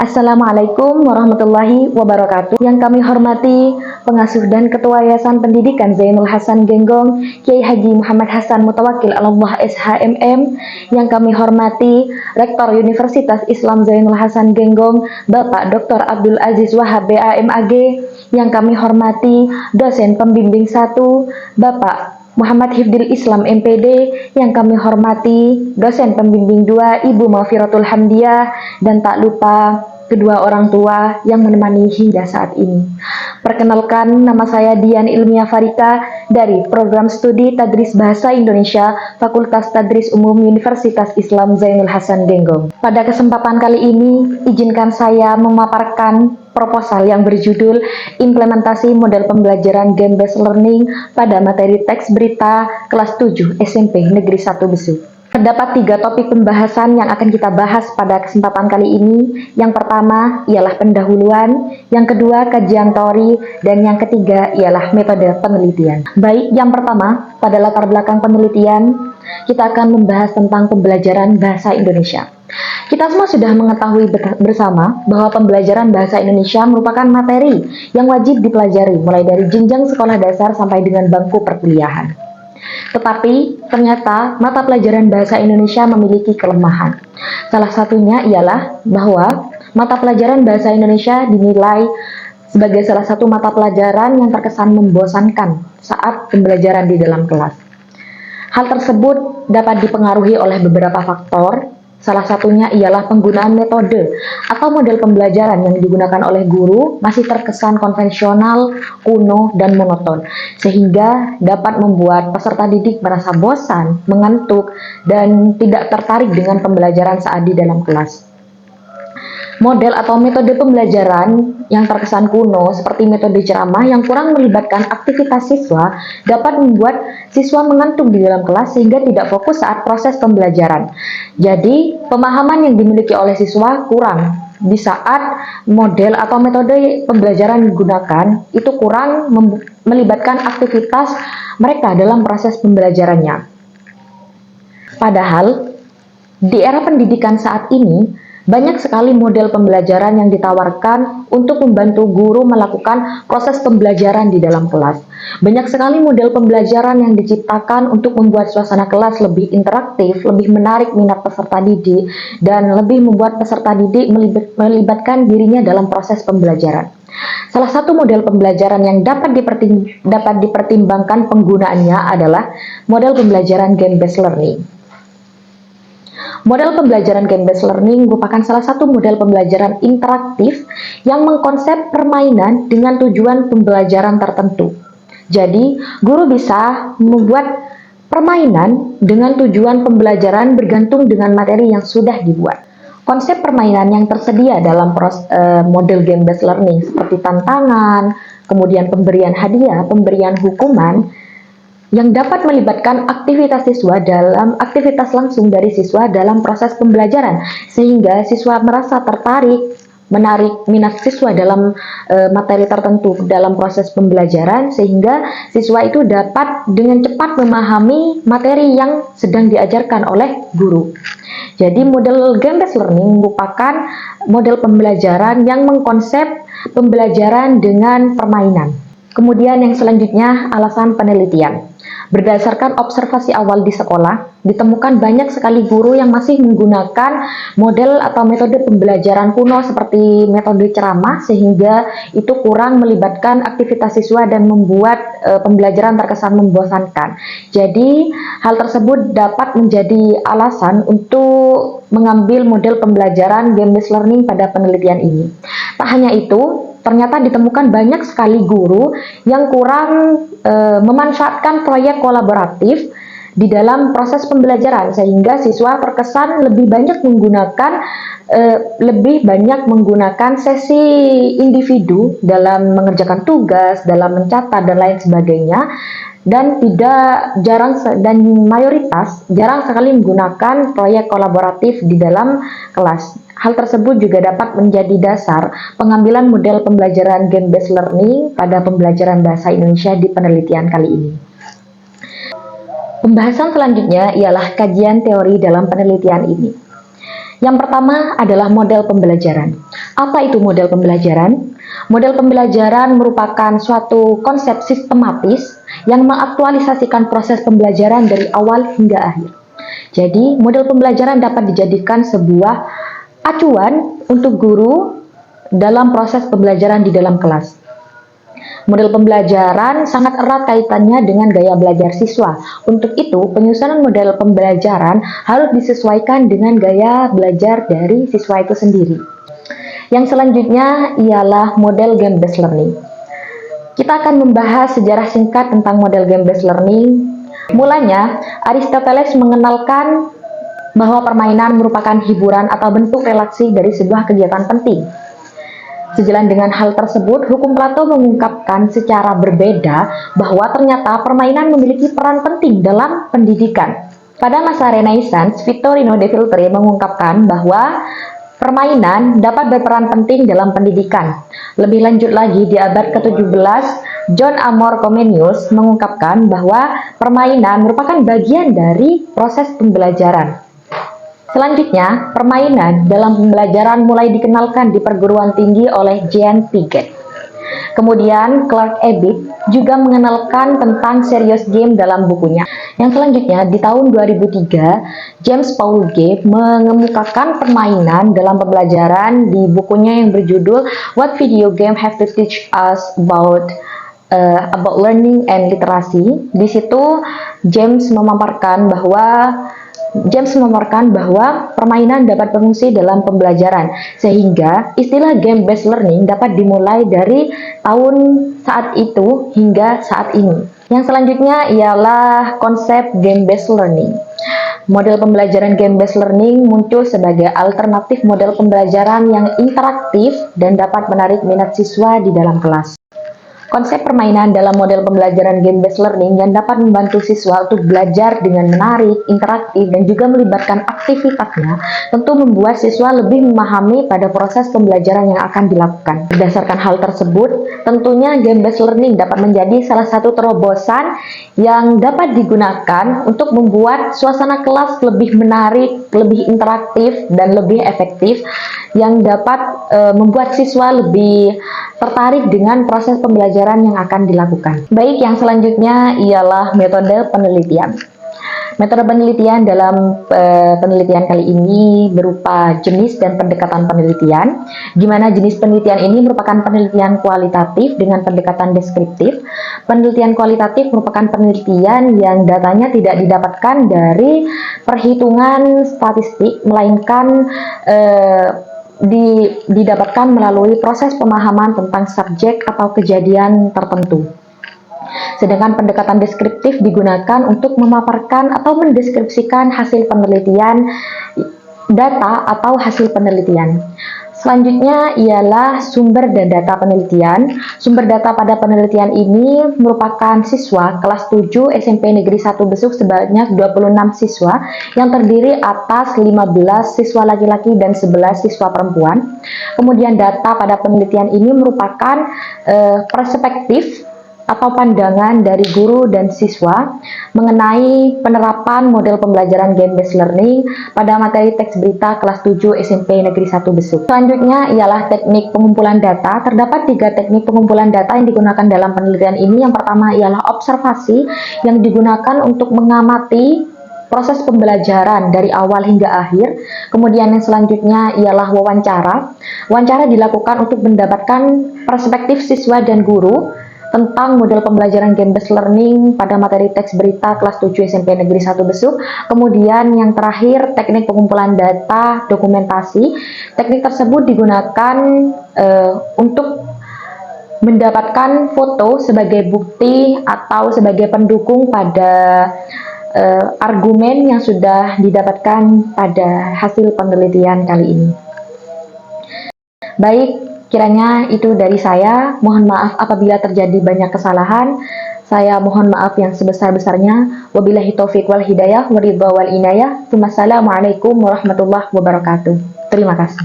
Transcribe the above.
Assalamualaikum warahmatullahi wabarakatuh. Yang kami hormati Pengasuh dan Ketua Yayasan Pendidikan Zainul Hasan Genggong, Kiai Haji Muhammad Hasan Mutawakil Allah SHMM. Yang kami hormati Rektor Universitas Islam Zainul Hasan Genggong, Bapak Dr. Abdul Aziz Wahab BAMAG. Yang kami hormati Dosen Pembimbing 1, Bapak Muhammad Hifdil Islam MPD. Yang kami hormati dosen pembimbing 2 Ibu Mafiratul Hamdiah, dan tak lupa kedua orang tua yang menemani hingga saat ini. Perkenalkan, nama saya Dian Ilmiah Farika dari Program Studi Tadris Bahasa Indonesia Fakultas Tadris Umum Universitas Islam Zainul Hasan Genggong. Pada kesempatan kali ini, izinkan saya memaparkan proposal yang berjudul Implementasi Model Pembelajaran Game-Based Learning pada materi teks berita kelas 7 SMP Negeri 1 Besuk. Terdapat 3 topik pembahasan yang akan kita bahas pada kesempatan kali ini. Yang pertama ialah pendahuluan, yang kedua kajian teori, dan yang ketiga ialah metode penelitian. Baik, yang pertama, pada latar belakang penelitian, kita akan membahas tentang pembelajaran bahasa Indonesia. Kita semua sudah mengetahui bersama bahwa pembelajaran bahasa Indonesia merupakan materi yang wajib dipelajari mulai dari jenjang sekolah dasar sampai dengan bangku perkuliahan. Tetapi ternyata mata pelajaran bahasa Indonesia memiliki kelemahan. Salah satunya ialah bahwa mata pelajaran bahasa Indonesia dinilai sebagai salah satu mata pelajaran yang terkesan membosankan saat pembelajaran di dalam kelas. Hal tersebut dapat dipengaruhi oleh beberapa faktor. Salah satunya ialah penggunaan metode atau model pembelajaran yang digunakan oleh guru masih terkesan konvensional, kuno, dan monoton, sehingga dapat membuat peserta didik merasa bosan, mengantuk, dan tidak tertarik dengan pembelajaran saat di dalam kelas. Model atau metode pembelajaran yang terkesan kuno seperti metode ceramah yang kurang melibatkan aktivitas siswa dapat membuat siswa mengantuk di dalam kelas sehingga tidak fokus saat proses pembelajaran. Jadi, pemahaman yang dimiliki oleh siswa kurang di saat model atau metode pembelajaran digunakan itu kurang melibatkan aktivitas mereka dalam proses pembelajarannya. Padahal, di era pendidikan saat ini, banyak sekali model pembelajaran yang ditawarkan untuk membantu guru melakukan proses pembelajaran di dalam kelas. Banyak sekali model pembelajaran yang diciptakan untuk membuat suasana kelas lebih interaktif, lebih menarik minat peserta didik, dan lebih membuat peserta didik melibatkan dirinya dalam proses pembelajaran. Salah satu model pembelajaran yang dapat dipertimbangkan penggunaannya adalah model pembelajaran game-based learning. Model pembelajaran game-based learning merupakan salah satu model pembelajaran interaktif yang mengkonsep permainan dengan tujuan pembelajaran tertentu. Jadi, guru bisa membuat permainan dengan tujuan pembelajaran bergantung dengan materi yang sudah dibuat. Konsep permainan yang tersedia dalam model game-based learning seperti tantangan, kemudian pemberian hadiah, pemberian hukuman, yang dapat melibatkan aktivitas langsung dari siswa dalam proses pembelajaran, sehingga siswa merasa tertarik, menarik minat siswa dalam materi tertentu dalam proses pembelajaran, sehingga siswa itu dapat dengan cepat memahami materi yang sedang diajarkan oleh guru. Jadi model game-based learning merupakan model pembelajaran yang mengkonsep pembelajaran dengan permainan. Kemudian yang selanjutnya, alasan penelitian. Berdasarkan observasi awal di sekolah, ditemukan banyak sekali guru yang masih menggunakan model atau metode pembelajaran kuno seperti metode ceramah, sehingga itu kurang melibatkan aktivitas siswa dan membuat pembelajaran terkesan membosankan. Jadi, hal tersebut dapat menjadi alasan untuk mengambil model pembelajaran game-based learning pada penelitian ini. Tak hanya itu, ternyata ditemukan banyak sekali guru yang kurang memanfaatkan proyek kolaboratif di dalam proses pembelajaran, sehingga siswa terkesan lebih banyak menggunakan sesi individu dalam mengerjakan tugas, dalam mencatat dan lain sebagainya, dan mayoritas jarang sekali menggunakan proyek kolaboratif di dalam kelas. Hal tersebut juga dapat menjadi dasar pengambilan model pembelajaran game-based learning pada pembelajaran bahasa Indonesia di penelitian kali ini. Pembahasan selanjutnya ialah kajian teori dalam penelitian ini. Yang pertama adalah model pembelajaran. Apa itu model pembelajaran? Model pembelajaran merupakan suatu konsep sistematis yang mengaktualisasikan proses pembelajaran dari awal hingga akhir. Jadi, model pembelajaran dapat dijadikan sebuah acuan untuk guru dalam proses pembelajaran di dalam kelas. Model pembelajaran sangat erat kaitannya dengan gaya belajar siswa. Untuk itu, penyusunan model pembelajaran harus disesuaikan dengan gaya belajar dari siswa itu sendiri. Yang selanjutnya ialah model game-based learning. Kita akan membahas sejarah singkat tentang model game-based learning. Mulanya, Aristoteles mengenalkan bahwa permainan merupakan hiburan atau bentuk relasi dari sebuah kegiatan penting. Sejalan dengan hal tersebut, hukum Plato mengungkapkan secara berbeda bahwa ternyata permainan memiliki peran penting dalam pendidikan. Pada masa Renaissance, Vittorino de Filtre mengungkapkan bahwa permainan dapat berperan penting dalam pendidikan. Lebih lanjut lagi, di abad ke-17, John Amor Comenius mengungkapkan bahwa permainan merupakan bagian dari proses pembelajaran. Selanjutnya, permainan dalam pembelajaran mulai dikenalkan di perguruan tinggi oleh Jean Piaget. Kemudian, Clark Abbott juga mengenalkan tentang serious game dalam bukunya. Yang selanjutnya, di tahun 2003, James Paul Gabe mengemukakan permainan dalam pembelajaran di bukunya yang berjudul What Video Game Have to Teach Us About Learning and Literacy. Di situ, James memaparkan bahwa permainan dapat berfungsi dalam pembelajaran, sehingga istilah game-based learning dapat dimulai dari tahun saat itu hingga saat ini. Yang selanjutnya ialah konsep game-based learning. Model pembelajaran game-based learning muncul sebagai alternatif model pembelajaran yang interaktif dan dapat menarik minat siswa di dalam kelas. Konsep permainan dalam model pembelajaran game-based learning yang dapat membantu siswa untuk belajar dengan menarik, interaktif, dan juga melibatkan aktivitasnya tentu membuat siswa lebih memahami pada proses pembelajaran yang akan dilakukan. Berdasarkan hal tersebut, tentunya game-based learning dapat menjadi salah satu terobosan yang dapat digunakan untuk membuat suasana kelas lebih menarik, lebih interaktif, dan lebih efektif, yang dapat membuat siswa lebih tertarik dengan proses pembelajaran yang akan dilakukan. Baik, yang selanjutnya ialah metode penelitian. Metode penelitian dalam penelitian kali ini berupa jenis dan pendekatan penelitian, di mana jenis penelitian ini merupakan penelitian kualitatif dengan pendekatan deskriptif. Penelitian kualitatif merupakan penelitian yang datanya tidak didapatkan dari perhitungan statistik, melainkan didapatkan melalui proses pemahaman tentang subjek atau kejadian tertentu. Sedangkan pendekatan deskriptif digunakan untuk memaparkan atau mendeskripsikan hasil penelitian, data atau hasil penelitian. Selanjutnya ialah sumber dan data penelitian. Sumber data pada penelitian ini merupakan siswa kelas 7 SMP Negeri 1 Besuk sebanyak 26 siswa yang terdiri atas 15 siswa laki-laki dan 11 siswa perempuan. Kemudian data pada penelitian ini merupakan perspektif atau pandangan dari guru dan siswa mengenai penerapan model pembelajaran game-based learning pada materi teks berita kelas 7 SMP Negeri 1 Besuk. Selanjutnya ialah teknik pengumpulan data. Terdapat 3 teknik pengumpulan data yang digunakan dalam penelitian ini. Yang pertama ialah observasi, yang digunakan untuk mengamati proses pembelajaran dari awal hingga akhir. Kemudian yang selanjutnya ialah wawancara. Wawancara dilakukan untuk mendapatkan perspektif siswa dan guru tentang model pembelajaran game-based learning pada materi teks berita kelas 7 SMP Negeri 1 Besuk. Kemudian yang terakhir, teknik pengumpulan data dokumentasi. Teknik tersebut digunakan untuk mendapatkan foto sebagai bukti atau sebagai pendukung pada argumen yang sudah didapatkan pada hasil penelitian kali ini. Baik, kiranya itu dari saya. Mohon maaf apabila terjadi banyak kesalahan. Saya mohon maaf yang sebesar-besarnya. Wabillahi taufiq wal hidayah, waridha wal inayah. Wassalamualaikum warahmatullahi wabarakatuh. Terima kasih.